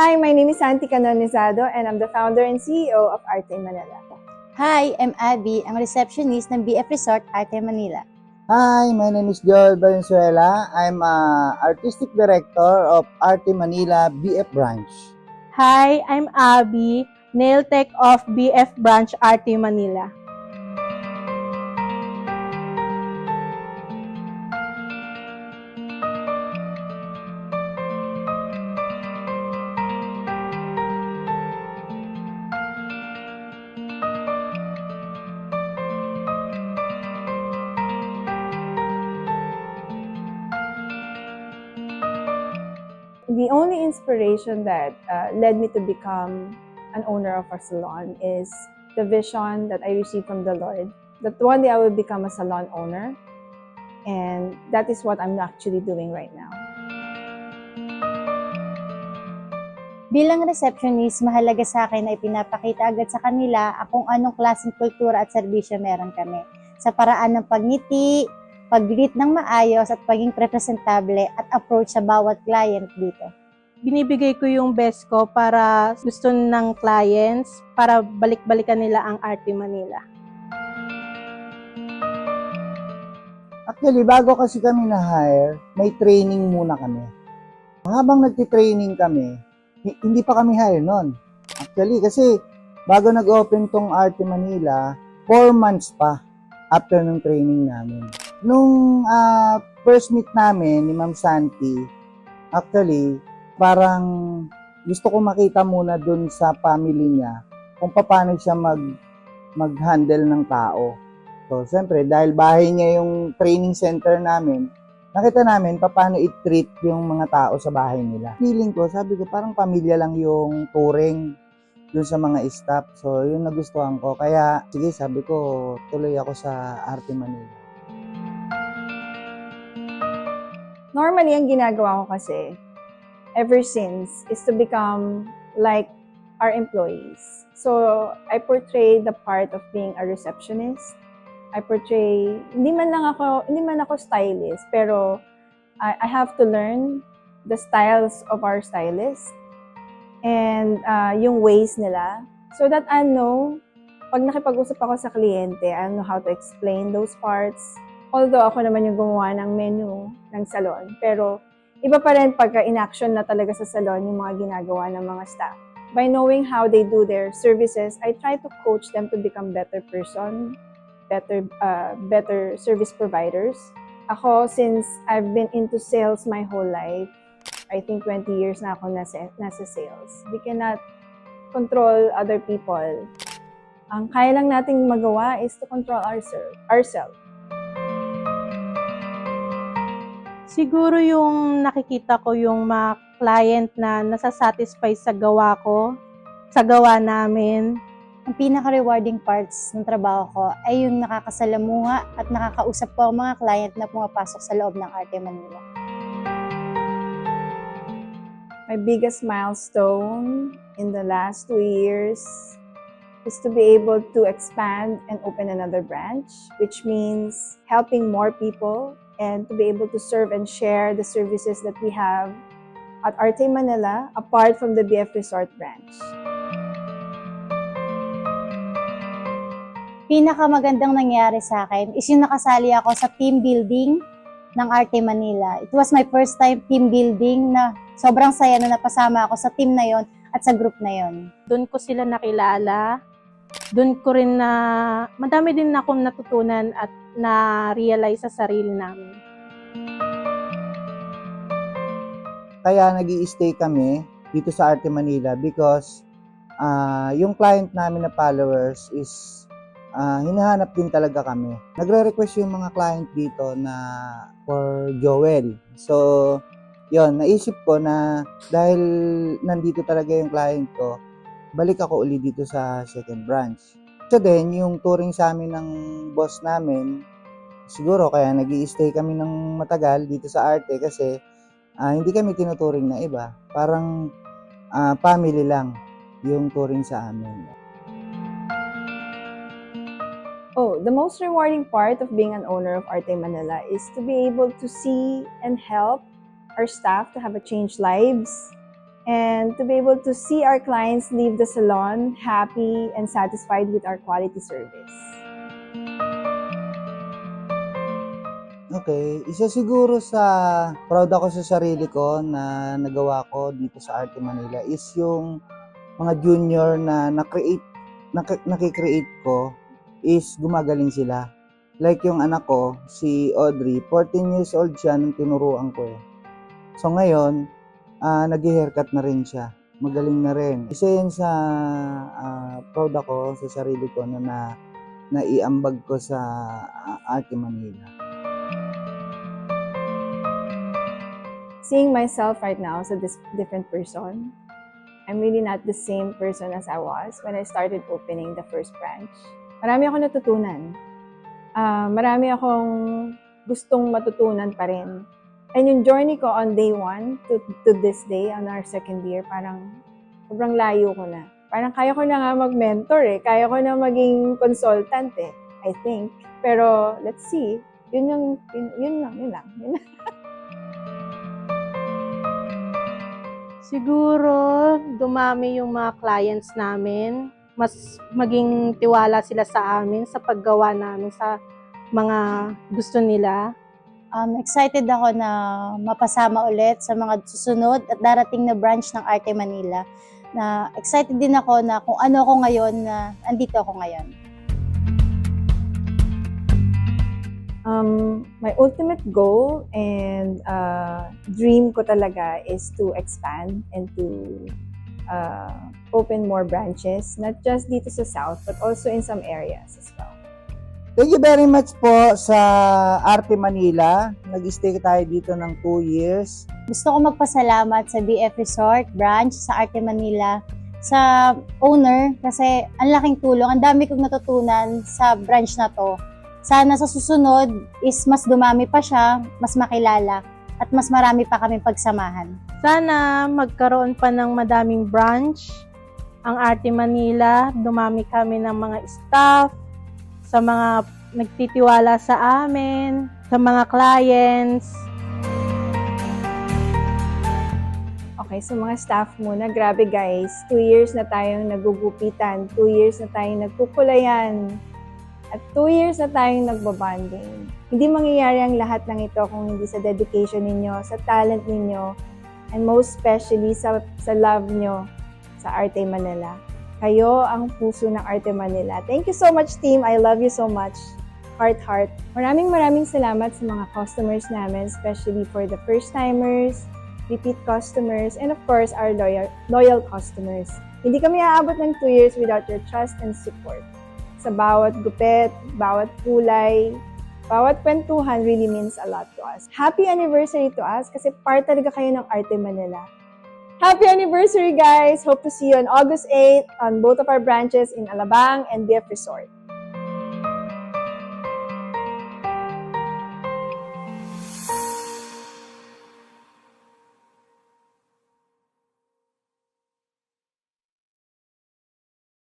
Hi, my name is Santi Canonizado and I'm the founder and CEO of Arte Manila. Hi, I'm Abby, ang receptionist ng BF Resort Arte Manila. Hi, my name is Joel Valenzuela. I'm Artistic Director of Arte Manila BF Branch. Hi, I'm Abby, Nail Tech of BF Branch Arte Manila. The only inspiration that led me to become an owner of a salon is the vision that I received from the Lord, that one day I will become a salon owner, and that is what I'm actually doing right now. Bilang receptionist, mahalaga sa akin ay pinapakita agad sa kanila kung anong klaseng kultura at serbisyo meron kami. Sa paraan ng pagngiti, pag-greet ng maayos at paging representable at approach sa bawat client dito. Binibigay ko yung best ko para gusto ng clients, para balik-balikan nila ang Arte Manila. Actually, bago kasi kami na-hire, may training muna kami. Habang nagtitraining kami, hindi pa kami hire noon. Actually, kasi bago nag-open tong Arte Manila, 4 months pa after ng training namin. Nung first meet namin ni Ma'am Santi, actually, parang gusto ko makita muna dun sa family niya kung paano siya mag-handle ng tao. So, siyempre, dahil bahay niya yung training center namin, nakita namin paano i-treat yung mga tao sa bahay nila. Feeling ko, sabi ko, parang pamilya lang yung touring dun sa mga staff. So, yun nagustuhan ko. Kaya, sige, sabi ko, tuloy ako sa Arte Manila. Normally, ang ginagawa ko kasi, ever since, is to become like our employees. So, I portray the part of being a receptionist. I portray, hindi man ako stylist, pero I have to learn the styles of our stylists and yung ways nila so that I know, pag nakipag-usap ako sa kliyente, I know how to explain those parts. Although ako naman yung gumawa ng menu ng salon, pero iba pa rin pagka in-action na talaga sa salon yung mga ginagawa ng mga staff. By knowing how they do their services, I try to coach them to become better person, better service providers. Ako, since I've been into sales my whole life, I think 20 years na ako nasa sales. We cannot control other people. Ang kaya lang nating magawa is to control ourselves. Siguro yung nakikita ko yung mga client na nasasatisfy sa gawa ko, sa gawa namin. Ang pinaka-rewarding parts ng trabaho ko ay yung nakakasalamuha at nakakausap ko ang mga client na pumapasok sa loob ng Arte Manila. My biggest milestone in the last 2 years is to be able to expand and open another branch, which means helping more people and to be able to serve and share the services that we have at Arte Manila apart from the BF Resort branch. Pinakamagandang nangyari sa akin is yung nakasali ako sa team building ng Arte Manila. It was my first time team building na sobrang saya na napasama ako sa team na yon at sa group na yon. Doon ko sila nakilala. Doon ko rin na madami din akong natutunan at na-realize sa sarili namin. Kaya nag-i-stay kami dito sa Arte Manila because yung client namin na followers is hinahanap din talaga kami. Nagre-request yung mga client dito na for Joel. So, yon, naisip ko na dahil nandito talaga yung client ko, balik ako uli dito sa second branch. So then, yung touring sa amin ng boss namin, siguro kaya nag-i-stay kami ng matagal dito sa Arte kasi hindi kami tinuturing na iba. Parang family lang yung touring sa amin. Oh, the most rewarding part of being an owner of Arte Manila is to be able to see and help our staff to have a changed lives, and to be able to see our clients leave the salon happy and satisfied with our quality service. Okay, isa siguro sa proud ako sa sarili ko na nagawa ko dito sa Arte Manila is yung mga junior na nakikreate ko is gumagaling sila. Like yung anak ko, si Audrey, 14 years old siya nung tinuruan ko eh. So ngayon, nag-haircut na rin siya. Magaling na rin. Isa yun sa proud ako sa sarili ko na naiambag ko sa Arte Manila. Seeing myself right now as a different person, I'm really not the same person as I was when I started opening the first branch. Marami akong natutunan. Marami akong gustong matutunan pa rin. And yung journey ko on day 1 to this day, on our second year, parang sobrang layo ko na. Parang kaya ko na nga mag-mentor eh. Kaya ko na maging consultant eh, I think. Pero let's see. Yun lang. Siguro, dumami yung mga clients namin. Mas maging tiwala sila sa amin sa paggawa namin sa mga gusto nila. Excited ako na mapasama ulit sa mga susunod at darating na branch ng Arte Manila. Na excited din ako na kung ano ako ngayon, na andito ako ngayon. My ultimate goal and dream ko talaga is to expand and to open more branches, not just dito sa South, but also in some areas as well. Thank you very much po sa Arte Manila. Nag-stay tayo dito ng 2 years. Gusto ko magpasalamat sa BF Resort branch sa Arte Manila, sa owner, kasi ang laking tulong. Ang dami kong natutunan sa branch na to. Sana sa susunod is mas dumami pa siya, mas makilala, at mas marami pa kaming pagsamahan. Sana magkaroon pa ng madaming branch ang Arte Manila. Dumami kami ng mga staff, sa mga nagtitiwala sa amin, sa mga clients. Okay, so mga staff muna, grabe guys, 2 years na tayong nagugupitan, 2 years na tayong nagkukulayan, at 2 years na tayong nagbabanding. Hindi mangyayari ang lahat ng ito kung hindi sa dedication ninyo, sa talent ninyo, and most especially sa love nyo sa Arte Manila. Kayo ang puso ng Arte Manila. Thank you so much, team. I love you so much. Heart. Maraming salamat sa mga customers namin, especially for the first-timers, repeat customers, and of course, our loyal customers. Hindi kami aabot ng 2 years without your trust and support. Sa bawat gupit, bawat kulay, bawat kwentuhan really means a lot to us. Happy anniversary to us kasi part talaga kayo ng Arte Manila. Happy anniversary, guys! Hope to see you on August 8 on both of our branches in Alabang and BF Resort.